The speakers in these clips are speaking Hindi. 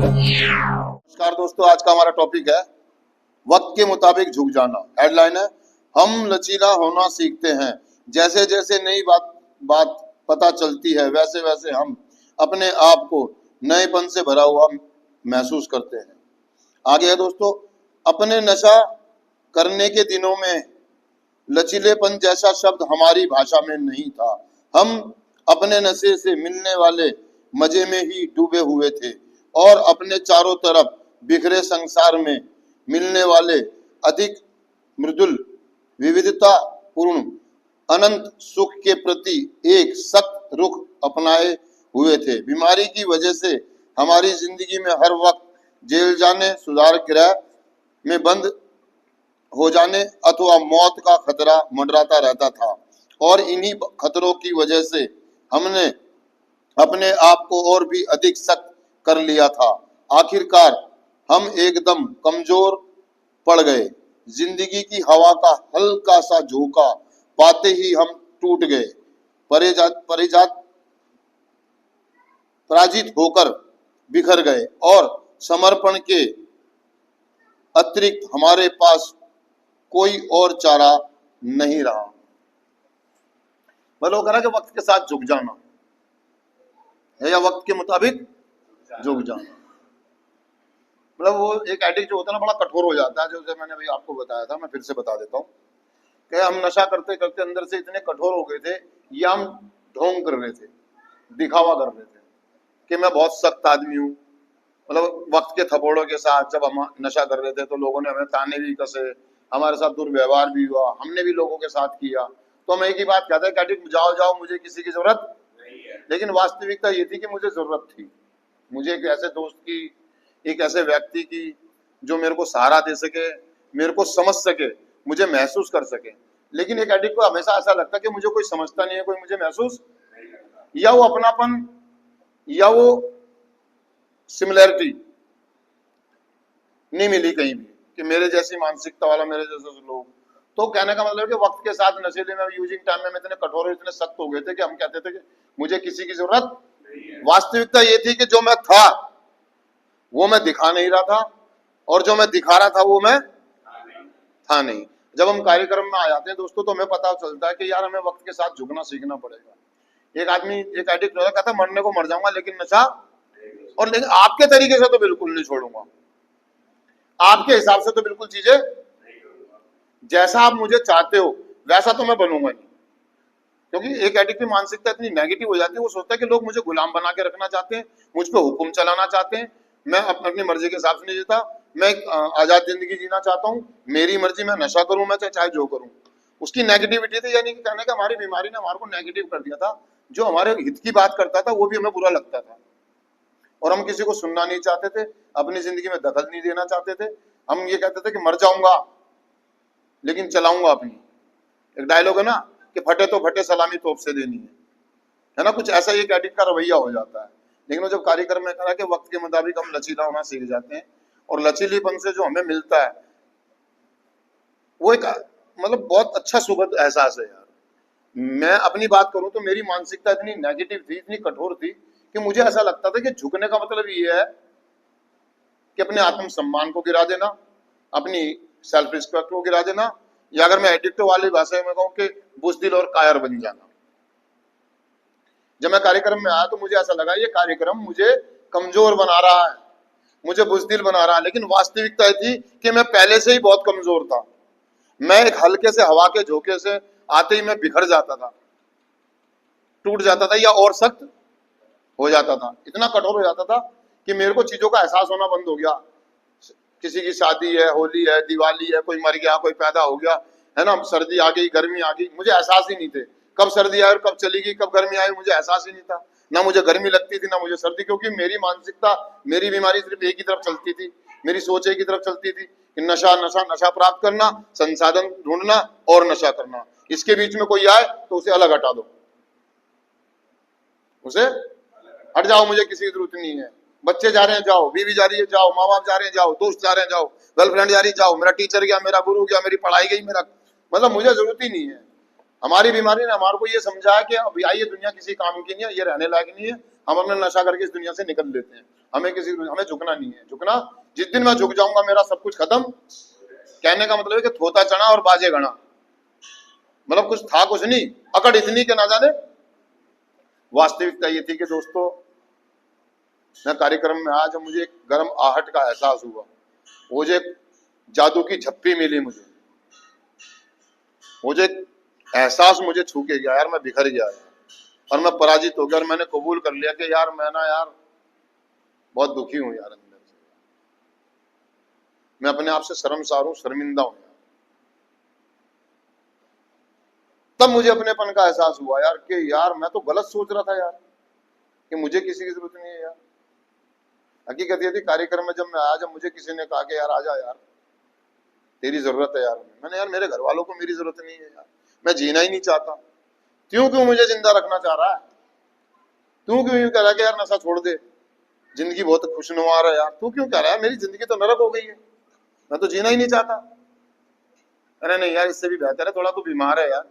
नमस्कार दोस्तों, आज का हमारा टॉपिक है वक्त के मुताबिक झुक जाना। हेडलाइन है, हम लचीला होना सीखते हैं। जैसे जैसे नई बात पता चलती है, वैसे वैसे हम अपने आप को नएपन से भरा हुआ महसूस करते हैं। आगे है दोस्तों, अपने नशा करने के दिनों में लचीलेपन जैसा शब्द हमारी भाषा में नहीं था। हम अपने नशे से मिलने वाले मजे में ही डूबे हुए थे और अपने चारों तरफ बिखरे संसार में मिलने वाले अधिक मृदुल विविधता पूर्ण अनंत सुख के प्रति एक सख्त रुख अपनाए हुए थे। बीमारी की वजह से हमारी जिंदगी में हर वक्त जेल जाने, सुधार गृह में बंद हो जाने अथवा मौत का खतरा मंडराता रहता था और इन्हीं खतरों की वजह से हमने अपने आप को और भी अधिक सख्त कर लिया था। आखिरकार हम एकदम कमजोर पड़ गए। जिंदगी की हवा का हल्का सा झोंका पाते ही हम टूट गए। पराजित होकर बिखर गए और समर्पण के अतिरिक्त हमारे पास कोई और चारा नहीं रहा। मतलब कह रहा कि वक्त के साथ झुक जाना है या वक्त के मुताबिक झुक जाना। मतलब वो एक एडिक्ट जो होता है ना, बड़ा कठोर हो जाता है। जैसे मैंने अभी आपको बताया था, मैं फिर से बता देता हूँ कि हम नशा करते करते अंदर से इतने कठोर हो गए थे, या हम ढोंग कर रहे थे, दिखावा कर रहे थे कि मैं बहुत सख्त आदमी हूँ। मतलब वक्त के थप्पड़ों के साथ जब हम नशा कर रहे थे तो लोगों ने हमें ताने भी कसे, हमारे साथ दुर्व्यवहार भी हुआ, हमने भी लोगों के साथ किया। तो हम एक ही बात कहते हैं कि एडिक्ट जाओ जाओ, मुझे किसी की जरूरत नहीं है। लेकिन वास्तविकता ये थी कि मुझे जरूरत थी, मुझे एक ऐसे दोस्त की, एक ऐसे व्यक्ति की जो मेरे को सहारा दे सके, मेरे को समझ सके, मुझे महसूस कर सके। लेकिन एक एडिक्ट को हमेशा ऐसा लगता है कि मुझे कोई समझता नहीं है, कोई मुझे महसूस नहीं करता, या वो अपनापन या वो सिमिलैरिटी नहीं मिली कहीं भी कि मेरे जैसी मानसिकता वाला, मेरे जैसे लोग। तो कहने का मतलब है कि वक्त के साथ नशेले में, यूजिंग टाइम में इतने कठोर और इतने सख्त हो गए थे कि हम कहते थे कि मुझे किसी की जरूरत नहीं है। वास्तविकता ये थी कि जो मैं था वो मैं दिखा नहीं रहा था और जो मैं दिखा रहा था वो मैं था नहीं। जब हम कार्यक्रम में आ जाते हैं दोस्तों तो हमें पता चलता है कि यार हमें वक्त के साथ झुकना सीखना पड़ेगा। एक आदमी, एक एडिक्ट होता कहता मरने को मर जाऊंगा लेकिन नशा, और लेकिन आपके तरीके से तो बिल्कुल नहीं छोड़ूंगा, आपके हिसाब से तो बिल्कुल चीजें जैसा आप मुझे चाहते हो वैसा तो मैं बनूंगा नहीं। क्योंकि एक एडिक्ट की मानसिकता इतनी नेगेटिव हो जाती है, वो सोचता है कि लोग मुझे गुलाम बना के रखना चाहते हैं, मुझ पे हुक्म चलाना चाहते हैं, मैं अपनी मर्जी के हिसाब से नहीं जीता, मैं आजाद जिंदगी जीना चाहता हूँ, मेरी मर्जी, मैं नशा करूं, मैं चाहे जो करूं। उसकी नेगेटिविटी थी, यानी कि कहने का हमारी बीमारी ने हमारे को नेगेटिव कर दिया था। जो हमारे हित की बात करता था वो भी हमें बुरा लगता था और हम किसी को सुनना नहीं चाहते थे, अपनी जिंदगी में दखल नहीं देना चाहते थे। हम ये कहते थे कि मर जाऊंगा लेकिन चलाऊंगा अपनी। एक डायलॉग है ना कि फटे तो फटे सलामी तोप से देनी है ना, कुछ ऐसा एक एडिक्ट का रवैया हो जाता है। लेकिन वो जब कार्यक्रम में कहा कि वक्त के मुताबिक हम लचीला होना सीख जाते हैं और लचीलीपन से जो हमें मिलता है वो एक मतलब बहुत अच्छा सुखद एहसास है यार। मैं अपनी बात करूं तो मेरी मानसिकता इतनी नेगेटिव थी, इतनी कठोर थी कि मुझे ऐसा लगता था कि झुकने का मतलब ये है कि अपने आत्मसम्मान को गिरा देना, अपनी सेल्फ रिस्पेक्ट को गिरा देना, या अगर मैं एडिक्ट वाली भाषा में कहूं कि बुज़दिल और कायर बन जाना। जब मैं कार्यक्रम में आया तो मुझे ऐसा लगा ये कार्यक्रम मुझे कमजोर बना रहा है, मुझे बुज़दिल बना रहा है। लेकिन वास्तविकता थी कि मैं पहले से ही बहुत कमजोर था। मैं एक हल्के से हवा के झोंके से आते ही मैं बिखर जाता था, टूट जाता था या और सख्त हो जाता था, इतना कठोर हो जाता था कि मेरे को चीजों का एहसास होना बंद हो गया। किसी की शादी है, होली है, दिवाली है, कोई मर गया, कोई पैदा हो गया, है ना, सर्दी आ गई, गर्मी आ गई, मुझे एहसास ही नहीं थे कब सर्दी आई और कब चली गई, कब गर्मी आई, मुझे एहसास ही नहीं था। ना मुझे गर्मी लगती थी ना मुझे सर्दी, क्योंकि मेरी मानसिकता, मेरी बीमारी सिर्फ एक ही तरफ चलती थी, मेरी सोच एक ही तरफ चलती थी कि नशा नशा नशा प्राप्त करना, संसाधन ढूंढना और नशा करना। इसके बीच में कोई आए तो उसे अलग हटा दो, उसे हट जाओ, मुझे किसी की जरूरत नहीं है। बच्चे जा रहे हैं जाओ, बीवी जा रही है जाओ, माँ बाप जा रहे हैं जाओ, दोस्त जा रहे हैं जाओ, गर्लफ्रेंड जा रही है जाओ, मेरा टीचर गया, मेरा गुरु गया, मेरी पढ़ाई गई, मेरा मतलब मुझे जरूरत ही नहीं है। हमारी बीमारी ने हमारे को ये समझा है कि अब आई ये दुनिया किसी काम की नहीं है, ये रहने लायक नहीं है, हम अपने नशा करके इस दुनिया से निकल लेते हैं। हमें झुकना नहीं है। झुकना, जिस दिन मैं झुक जाऊंगा मेरा सब कुछ खत्म। कहने का मतलब है कि थोता चना और बाजे गणा, मतलब कुछ था कुछ नहीं, अकड़ इतनी के ना जाने। वास्तविकता ये थी कि दोस्तों, मैं कार्यक्रम में आया, जब मुझे एक गर्म आहट का एहसास हुआ, वो जो एक जादू की झप्पी मिली मुझे, वो जो एक एहसास मुझे छू के गया, यार मैं बिखर गया और मैं पराजित हो गया। और मैंने कबूल कर लिया कि यार मैं ना यार बहुत दुखी हूं यार, अंदर से मैं अपने आप से शर्मसार हूं, शर्मिंदा हूं यार। तब मुझे अपनेपन का एहसास हुआ यार कि यार मैं तो गलत सोच रहा था यार, कि मुझे किसी की जरूरत नहीं है यार। हकीकत ये थी, कार्यक्रम में जब मैं आया, जब मुझे किसी ने कहा कि यार आजा यार, तेरी जरूरत है यार, मैंने यार मेरे घर वालों को मेरी जरूरत नहीं है यार, मैं जीना ही नहीं चाहता। क्यों मुझे जिंदा रखना चाह रहा है? क्यों यूं कह रहा है कि यार नशा छोड़ दे, जिंदगी बहुत खुशनुमा है यार, तू क्यों कह रहा है? मेरी जिंदगी तो नरक हो गई है, मैं तो जीना ही नहीं चाहता। अरे नहीं यार, इससे भी बेहतर है, थोड़ा तू बीमार है यार,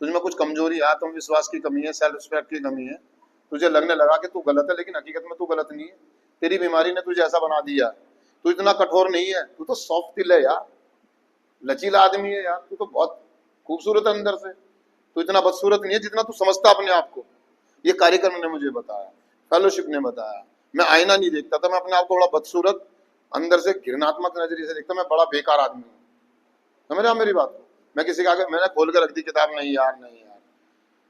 तुझमें कुछ कमजोरी है, आत्मविश्वास की कमी है, सेल्फ रिस्पेक्ट की कमी है, तुझे लगने लगा कि तू गलत है, लेकिन हकीकत में तू गलत नहीं है। तेरी बीमारी ने तुझे ऐसा बना दिया। तू इतना कठोर नहीं है, तू तो सॉफ्ट दिल है यार, लचीला आदमी है यार, तू तो बहुत खूबसूरत है अंदर से, तू इतना बदसूरत नहीं है जितना तू समझता अपने आप को। ये कार्यक्रम ने मुझे बताया, फेलोशिप ने बताया। मैं आईना नहीं देखता था, मैं अपने आप को बड़ा बदसूरत, अंदर से घृणात्मक नजरिए से देखता, मैं बड़ा बेकार आदमी हूँ। समझ आप मेरी बात को? मैं किसी का आगे मैंने खोल के रख दी किताब, नहीं यार नहीं यार,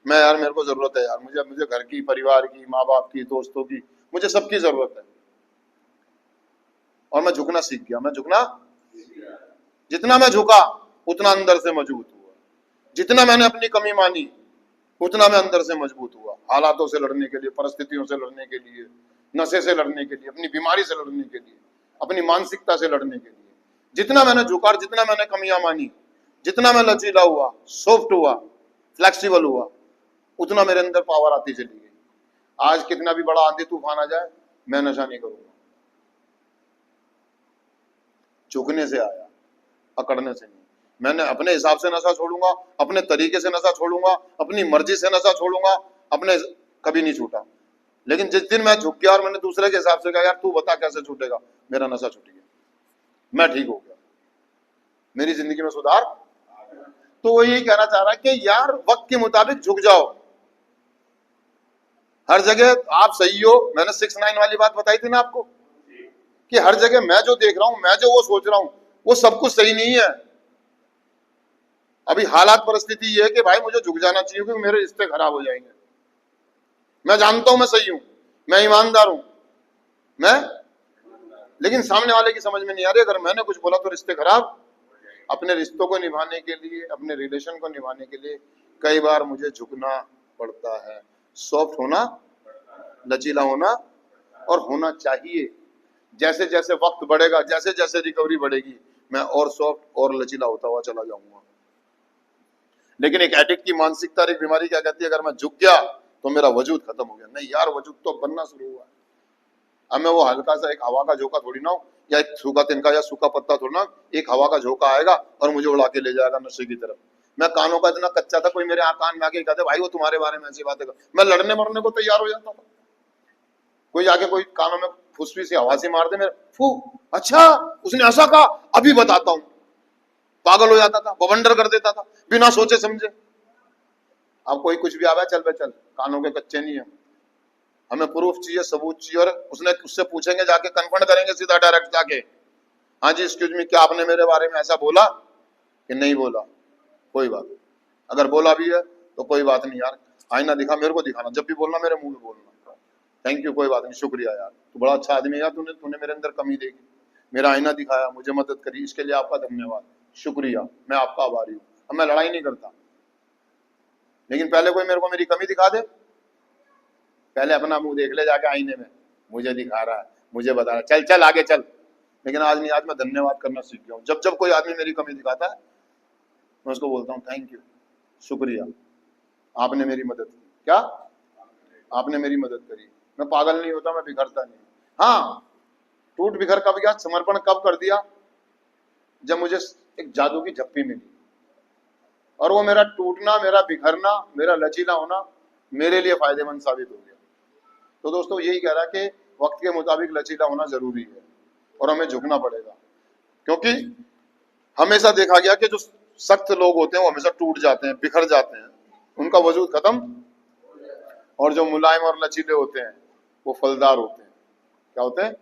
मैं यार मेरे को जरूरत है यार, मुझे घर की, परिवार की, माँ बाप की, दोस्तों की, मुझे सबकी जरूरत है। और मैं झुकना सीख गया। मैं झुकना, जितना मैं झुका उतना अंदर से मजबूत हुआ। जितना मैंने अपनी कमी मानी उतना मैं अंदर से मजबूत हुआ, हालातों से लड़ने के लिए, परिस्थितियों से लड़ने के लिए, नशे से लड़ने के लिए, अपनी बीमारी से लड़ने के लिए, अपनी मानसिकता से लड़ने के लिए। जितना मैंने झुका, जितना मैंने कमियां मानी, जितना मैं लचीला हुआ, सॉफ्ट हुआ, फ्लेक्सिबल हुआ, उतना मेरे अंदर पावर आती चली गई। आज कितना भी बड़ा आंधी तूफान आ जाए, मैं नशा नहीं करूंगा। झुकने से आया, अकड़ने से नहीं। मैंने अपने हिसाब से नशा छोड़ूंगा, अपने तरीके से नशा छोड़ूंगा, अपनी मर्जी से नशा छोड़ूंगा, अपने कभी नहीं छूटा। लेकिन जिस दिन मैं झुक गया और मैंने दूसरे के हिसाब से कहा यार तू बता कैसे छूटेगा, मेरा नशा छूट गया, मैं ठीक हो गया, मेरी जिंदगी में सुधार। तो वो यही कहना चाह रहा है कि यार वक्त के मुताबिक झुक जाओ, हर जगह आप सही हो। मैंने 6-9 वाली बात बताई थी ना आपको, कि हर जगह मैं जो देख रहा हूं, मैं जो वो सोच रहा हूं, वो सब कुछ सही नहीं है। अभी हालात परिस्थिति ये है कि भाई मुझे झुक जाना चाहिए क्योंकि मेरे रिश्ते खराब हो जाएंगे। मैं जानता हूं मैं सही हूं, मैं ईमानदार हूं, मैं, लेकिन सामने वाले की समझ में नहीं आ रही, अगर मैंने कुछ बोला तो रिश्ते खराब। अपने रिश्तों को निभाने के लिए, अपने रिलेशन को निभाने के लिए कई बार मुझे झुकना पड़ता है। सॉफ्ट होना, लचीला होना, और होना चाहिए। जैसे जैसे वक्त बढ़ेगा, जैसे जैसे रिकवरी बढ़ेगी, मैं और सॉफ्ट और लचीला होता हुआ चला जाऊंगा। लेकिन एक एडिक्ट की मानसिकता, एक बीमारी क्या कहती है, अगर मैं झुक गया तो मेरा वजूद खत्म हो गया। नहीं यार, वजूद तो बनना शुरू हुआ। अब मैं वो हल्का सा एक हवा का झोंका थोड़ी ना हूं, या एक सूखा तिनका या सूखा पत्ता थोड़ी ना, एक हवा का झोंका आएगा और मुझे उड़ा के ले जाएगा नशे की तरफ। मैं कानों का इतना कच्चा था, कोई मेरे कान में आके कहते भाई वो तुम्हारे बारे में ऐसी बातें कर, मैं लड़ने मरने को तैयार हो जाता था। कोई आके कोई कानों में फुसफी सी हवा से मार दे मेरे, फू, अच्छा उसने ऐसा कहा, अभी बताता हूं। पागल हो जाता था, बवंडर कर देता था बिना सोचे समझे। अब कोई कुछ भी आवा, चल बे चल, कानों के कच्चे नहीं है। हमें प्रूफ चाहिए, सबूत चाहिए, और उससे पूछेंगे जाके, कन्फर्म करेंगे सीधा डायरेक्ट जाके, हाँ जी एक्सक्यूज मी, क्या आपने मेरे बारे में ऐसा बोला कि नहीं बोला? कोई बात, अगर बोला भी है तो कोई बात नहीं यार, आईना दिखा, मेरे को दिखाना, जब भी बोलना मेरे मुंह में बोलना। थैंक यू, कोई बात नहीं, शुक्रिया यार, तू बड़ा अच्छा आदमी है यार, तूने मेरे अंदर कमी देखी, मेरा आईना दिखाया, मुझे मदद करी, इसके लिए आपका धन्यवाद, शुक्रिया, मैं आपका आभारी हूँ। अब मैं लड़ाई नहीं करता, लेकिन पहले कोई मेरे को मेरी कमी दिखा दे, पहले अपना मुंह देख ले जाके आईने में, मुझे दिखा रहा है, मुझे बता रहा है, चल चल आगे चल। लेकिन आज नहीं, आज मैं धन्यवाद करना सीख गया हूँ। जब जब कोई आदमी मेरी कमी दिखाता है, मैं उसको बोलता हूँ थैंक यू, शुक्रिया, आपने मेरी मदद की। क्या आपने मेरी मदद करी? मैं पागल नहीं होता, मैं बिखरता नहीं। हाँ, टूट बिखर कब गया, समर्पण कब कर दिया, जब मुझे एक जादू की झप्पी मिली, और वो मेरा टूटना, मेरा बिखरना, मेरा लचीला होना मेरे लिए फायदेमंद साबित हो गया। तो दोस्तों यही कह रहा है कि वक्त के मुताबिक लचीला होना जरूरी है और हमें झुकना पड़ेगा, क्योंकि हमेशा देखा गया कि जो सख्त लोग होते हैं वो हमेशा टूट जाते हैं, बिखर जाते हैं, उनका वजूद खत्म, और जो मुलायम और लचीले होते हैं वो फलदार होते हैं। क्या होते हैं?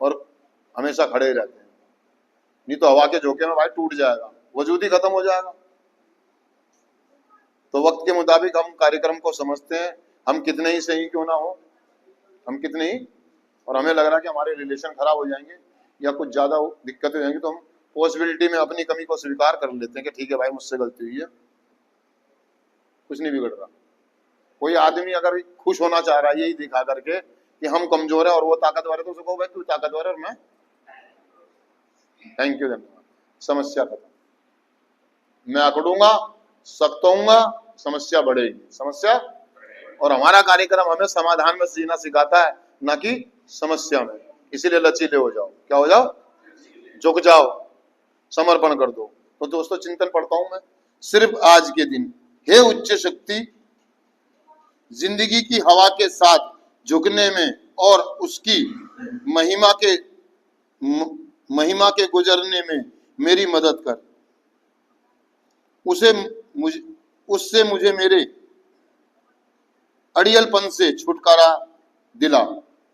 और हमेशा खड़े रहते हैं। नहीं तो हवा के झोंके में भाई टूट जाएगा, वजूद ही खत्म हो जाएगा। तो वक्त के मुताबिक हम कार्यक्रम को समझते हैं, हम कितने ही सही क्यों ना हो, हम कितने ही, और हमें लग रहा है कि हमारे रिलेशन खराब हो जाएंगे या कुछ ज्यादा दिक्कतें हो जाएंगी, तो हम पॉसिबिलिटी में अपनी कमी को स्वीकार कर लेते हैं कि ठीक है भाई मुझसे गलती हुई है, कुछ नहीं बिगड़ रहा। कोई आदमी अगर खुश होना चाह रहा है यही दिखा करके कि हम कमजोर है और वो ताकतवर है, तो उसको कहो भाई तू ताकतवर है और मैं, थैंक यू, धन्यवाद, समस्या खत्म। मैं अकड़ूंगा, सख्त होऊंगा, समस्या बढ़ेगी, समस्या। और हमारा कार्यक्रम हमें समाधान में जीना सिखाता है, ना कि समस्या में। इसीलिए लचीले हो जाओ। क्या हो जाओ? झुक जाओ, समर्पण कर दो। तो दोस्तों चिंतन पढ़ता हूं मैं, सिर्फ आज के दिन, हे उच्च शक्ति, जिंदगी की हवा के साथ झुकने में और उसकी महिमा के गुजरने में मेरी मदद कर। उससे मुझे मेरे अड़ियलपन से छुटकारा दिला।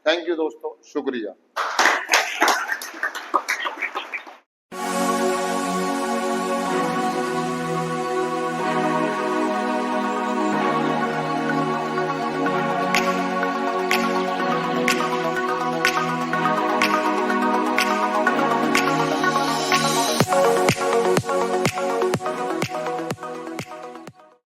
थैंक यू दोस्तों, शुक्रिया।